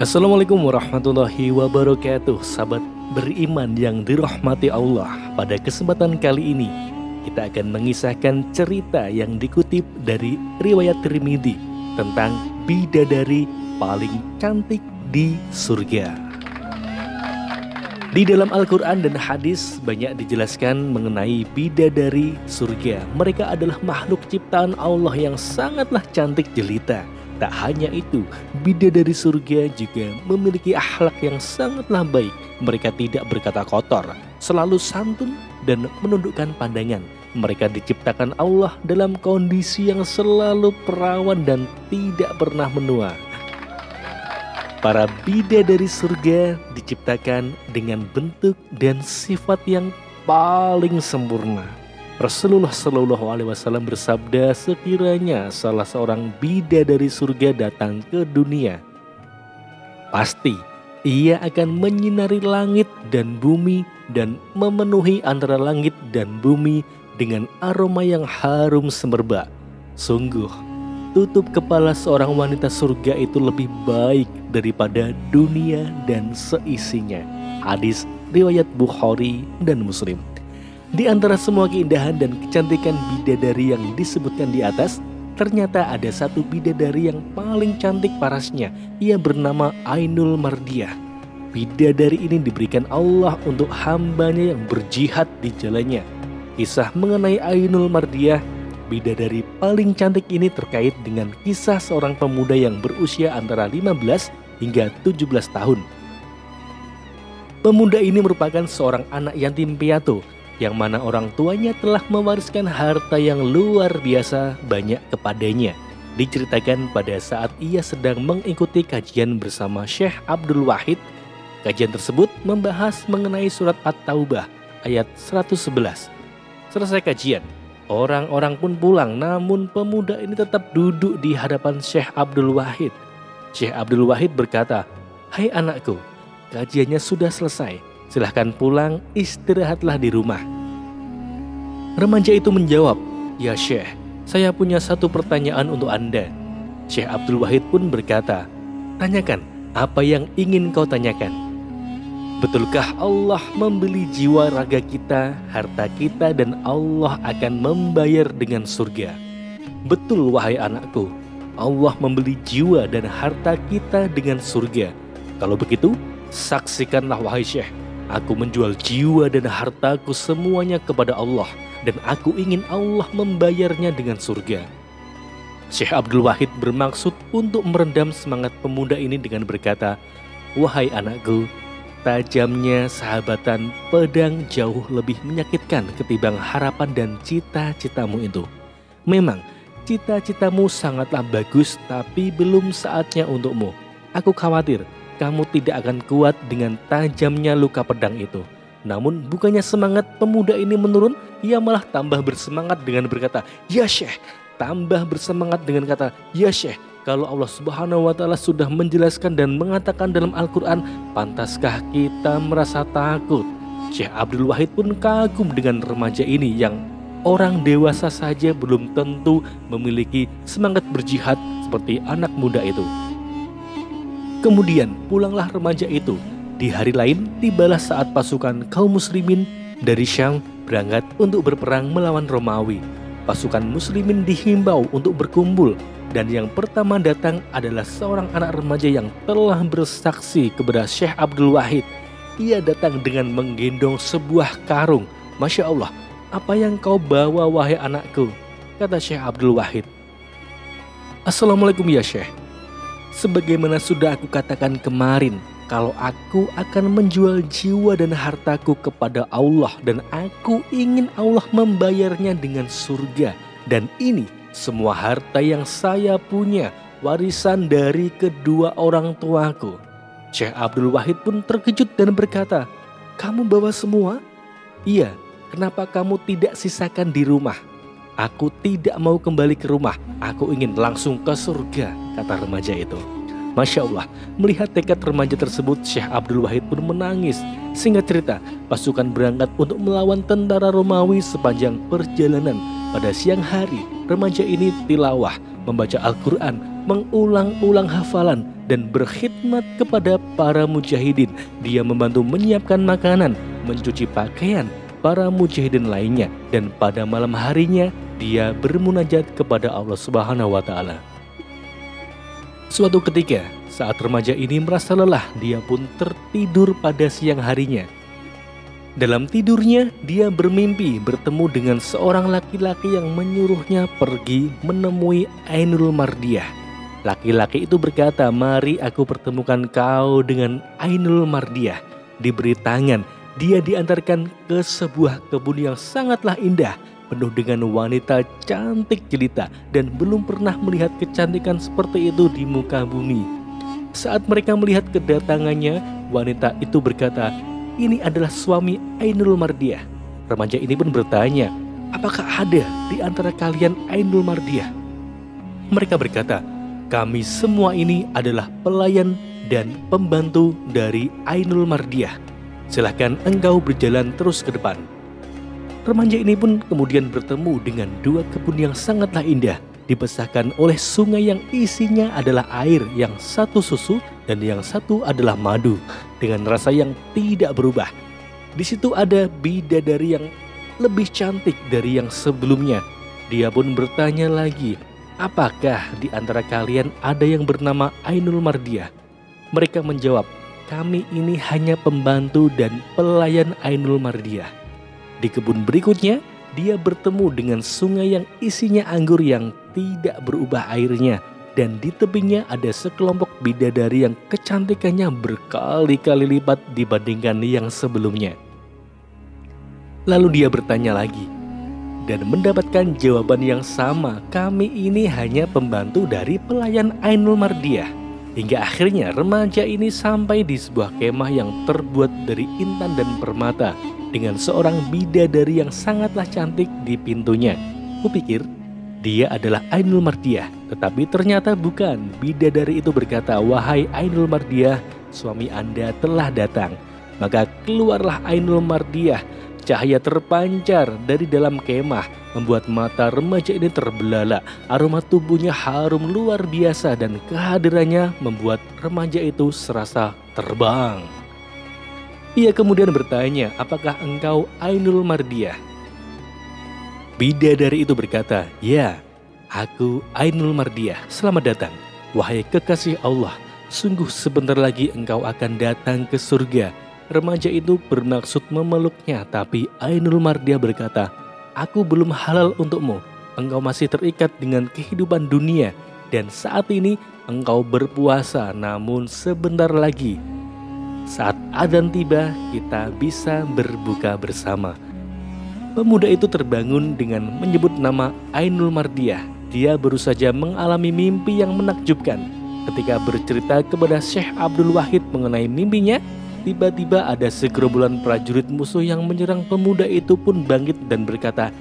Assalamualaikum warahmatullahi wabarakatuh. Sahabat beriman yang dirahmati Allah, pada kesempatan kali ini kita akan mengisahkan cerita yang dikutip dari riwayat Tirmidzi tentang bidadari paling cantik di surga. Di dalam Al-Quran dan hadis banyak dijelaskan mengenai bidadari surga. Mereka adalah makhluk ciptaan Allah yang sangatlah cantik jelita. Tak hanya itu, bidadari surga juga memiliki akhlak yang sangatlah baik. Mereka tidak berkata kotor, selalu santun dan menundukkan pandangan. Mereka diciptakan Allah dalam kondisi yang selalu perawan dan tidak pernah menua. Para bidadari surga diciptakan dengan bentuk dan sifat yang paling sempurna. Rasulullah Shallallahu Alaihi Wasallam bersabda, sekiranya salah seorang bidadari surga datang ke dunia, pasti ia akan menyinari langit dan bumi dan memenuhi antara langit dan bumi dengan aroma yang harum semerbak. Sungguh, tutup kepala seorang wanita surga itu lebih baik daripada dunia dan seisinya. Hadis riwayat Bukhari dan Muslim. Di antara semua keindahan dan kecantikan bidadari yang disebutkan di atas, ternyata ada satu bidadari yang paling cantik parasnya. Ia bernama Ainul Mardiyah. Bidadari ini diberikan Allah untuk hambanya yang berjihad di jalannya. Kisah mengenai Ainul Mardiyah, bidadari paling cantik ini terkait dengan kisah seorang pemuda yang berusia antara 15 hingga 17 tahun. Pemuda ini merupakan seorang anak yatim piatu, yang mana orang tuanya telah mewariskan harta yang luar biasa banyak kepadanya. Diceritakan pada saat ia sedang mengikuti kajian bersama Syekh Abdul Wahid. Kajian tersebut membahas mengenai surat At-Taubah ayat 111. Selesai kajian, orang-orang pun pulang, namun pemuda ini tetap duduk di hadapan Syekh Abdul Wahid. Syekh Abdul Wahid berkata, "Hai anakku, kajiannya sudah selesai. Silahkan pulang, istirahatlah di rumah." Remaja itu menjawab, "Ya Syekh, saya punya satu pertanyaan untuk Anda." Syekh Abdul Wahid pun berkata, "Tanyakan, apa yang ingin kau tanyakan?" "Betulkah Allah membeli jiwa raga kita, harta kita, dan Allah akan membayar dengan surga?" "Betul wahai anakku, Allah membeli jiwa dan harta kita dengan surga." "Kalau begitu, saksikanlah wahai Syekh, aku menjual jiwa dan hartaku semuanya kepada Allah, dan aku ingin Allah membayarnya dengan surga." Syekh Abdul Wahid bermaksud untuk meredam semangat pemuda ini dengan berkata, "Wahai anakku, tajamnya sahabatan pedang jauh lebih menyakitkan ketimbang harapan dan cita-citamu itu. Memang cita-citamu sangatlah bagus, tapi belum saatnya untukmu. Aku khawatir kamu tidak akan kuat dengan tajamnya luka pedang itu." Namun bukannya semangat pemuda ini menurun, ia malah tambah bersemangat dengan berkata, "Ya Syekh." Tambah bersemangat dengan kata, "Ya Syekh, kalau Allah Subhanahu wa Ta'ala sudah menjelaskan dan mengatakan dalam Al-Quran, pantaskah kita merasa takut?" Syekh Abdul Wahid pun kagum dengan remaja ini yang orang dewasa saja belum tentu memiliki semangat berjihad seperti anak muda itu. Kemudian pulanglah remaja itu. Di hari lain tibalah saat pasukan kaum muslimin dari Syam berangkat untuk berperang melawan Romawi. Pasukan muslimin dihimbau untuk berkumpul, dan yang pertama datang adalah seorang anak remaja yang telah bersaksi kepada Syekh Abdul Wahid. Ia datang dengan menggendong sebuah karung. "Masya Allah, apa yang kau bawa wahai anakku?" kata Syekh Abdul Wahid. "Assalamualaikum ya Syekh. Sebagaimana sudah aku katakan kemarin, kalau aku akan menjual jiwa dan hartaku kepada Allah, dan aku ingin Allah membayarnya dengan surga. Dan ini semua harta yang saya punya, warisan dari kedua orang tuaku." Syekh Abdul Wahid pun terkejut dan berkata, "Kamu bawa semua?" "Iya, kenapa kamu tidak sisakan di rumah?" "Aku tidak mau kembali ke rumah, aku ingin langsung ke surga," kata remaja itu. Masya Allah, melihat tekad remaja tersebut, Syekh Abdul Wahid pun menangis. Singkat cerita, pasukan berangkat untuk melawan tentara Romawi. Sepanjang perjalanan, pada siang hari, remaja ini tilawah, membaca Al-Quran, mengulang-ulang hafalan, dan berkhidmat kepada para mujahidin. Dia membantu menyiapkan makanan, mencuci pakaian para mujahidin lainnya, dan pada malam harinya dia bermunajat kepada Allah Subhanahu wa Ta'ala. Suatu ketika, saat remaja ini merasa lelah, dia pun tertidur pada siang harinya. Dalam tidurnya, dia bermimpi bertemu dengan seorang laki-laki yang menyuruhnya pergi menemui Ainul Mardiyah. Laki-laki itu berkata, "Mari aku pertemukan kau dengan Ainul Mardiyah." Diberi tangan, dia diantarkan ke sebuah kebun yang sangatlah indah, penuh dengan wanita cantik jelita, dan belum pernah melihat kecantikan seperti itu di muka bumi. Saat mereka melihat kedatangannya, wanita itu berkata, "Ini adalah suami Ainul Mardiyah." Remaja ini pun bertanya, "Apakah ada di antara kalian Ainul Mardiyah?" Mereka berkata, "Kami semua ini adalah pelayan dan pembantu dari Ainul Mardiyah. Silahkan engkau berjalan terus ke depan." Remaja ini pun kemudian bertemu dengan dua kebun yang sangatlah indah, dibesarkan oleh sungai yang isinya adalah air, yang satu susu dan yang satu adalah madu, dengan rasa yang tidak berubah. Di situ ada bidadari yang lebih cantik dari yang sebelumnya. Dia pun bertanya lagi, "Apakah di antara kalian ada yang bernama Ainul Mardiyah?" Mereka menjawab, "Kami ini hanya pembantu dan pelayan Ainul Mardiyah." Di kebun berikutnya, dia bertemu dengan sungai yang isinya anggur yang tidak berubah airnya, dan di tepinya ada sekelompok bidadari yang kecantikannya berkali-kali lipat dibandingkan yang sebelumnya. Lalu dia bertanya lagi dan mendapatkan jawaban yang sama, "Kami ini hanya pembantu dari pelayan Ainul Mardiyah." Hingga akhirnya remaja ini sampai di sebuah kemah yang terbuat dari intan dan permata, dengan seorang bidadari yang sangatlah cantik di pintunya. Kupikir dia adalah Ainul Mardiyah, tetapi ternyata bukan. Bidadari itu berkata, "Wahai Ainul Mardiyah, suami Anda telah datang." Maka keluarlah Ainul Mardiyah. Cahaya terpancar dari dalam kemah, membuat mata remaja ini terbelalak. Aroma tubuhnya harum luar biasa, dan kehadirannya membuat remaja itu serasa terbang. Ia kemudian bertanya, "Apakah engkau Ainul Mardiyah?" Bidadari itu berkata, "Ya, aku Ainul Mardiyah. Selamat datang, wahai kekasih Allah. Sungguh sebentar lagi engkau akan datang ke surga." Remaja itu bermaksud memeluknya, tapi Ainul Mardiyah berkata, "Aku belum halal untukmu. Engkau masih terikat dengan kehidupan dunia, dan saat ini engkau berpuasa, namun sebentar lagi saat adzan tiba, kita bisa berbuka bersama." Pemuda itu terbangun dengan menyebut nama Ainul Mardiyah. Dia baru saja mengalami mimpi yang menakjubkan. Ketika bercerita kepada Syekh Abdul Wahid mengenai mimpinya, tiba-tiba ada segerombolan prajurit musuh yang menyerang pemuda itu pun bangkit dan berkata,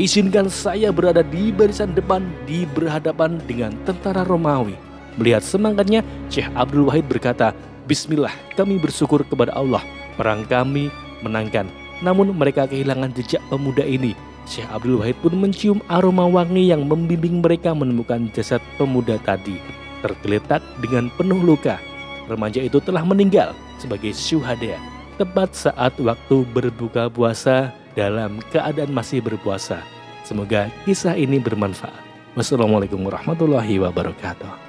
"Izinkan saya berada di barisan depan di berhadapan dengan tentara Romawi." Melihat semangatnya, Syekh Abdul Wahid berkata, "Bismillah, kami bersyukur kepada Allah, perang kami menangkan." Namun mereka kehilangan jejak pemuda ini. Syekh Abdul Wahid pun mencium aroma wangi yang membimbing mereka menemukan jasad pemuda tadi, tergeletak dengan penuh luka. Remaja itu telah meninggal sebagai syuhada, tepat saat waktu berbuka puasa dalam keadaan masih berpuasa. Semoga kisah ini bermanfaat. Wassalamualaikum warahmatullahi wabarakatuh.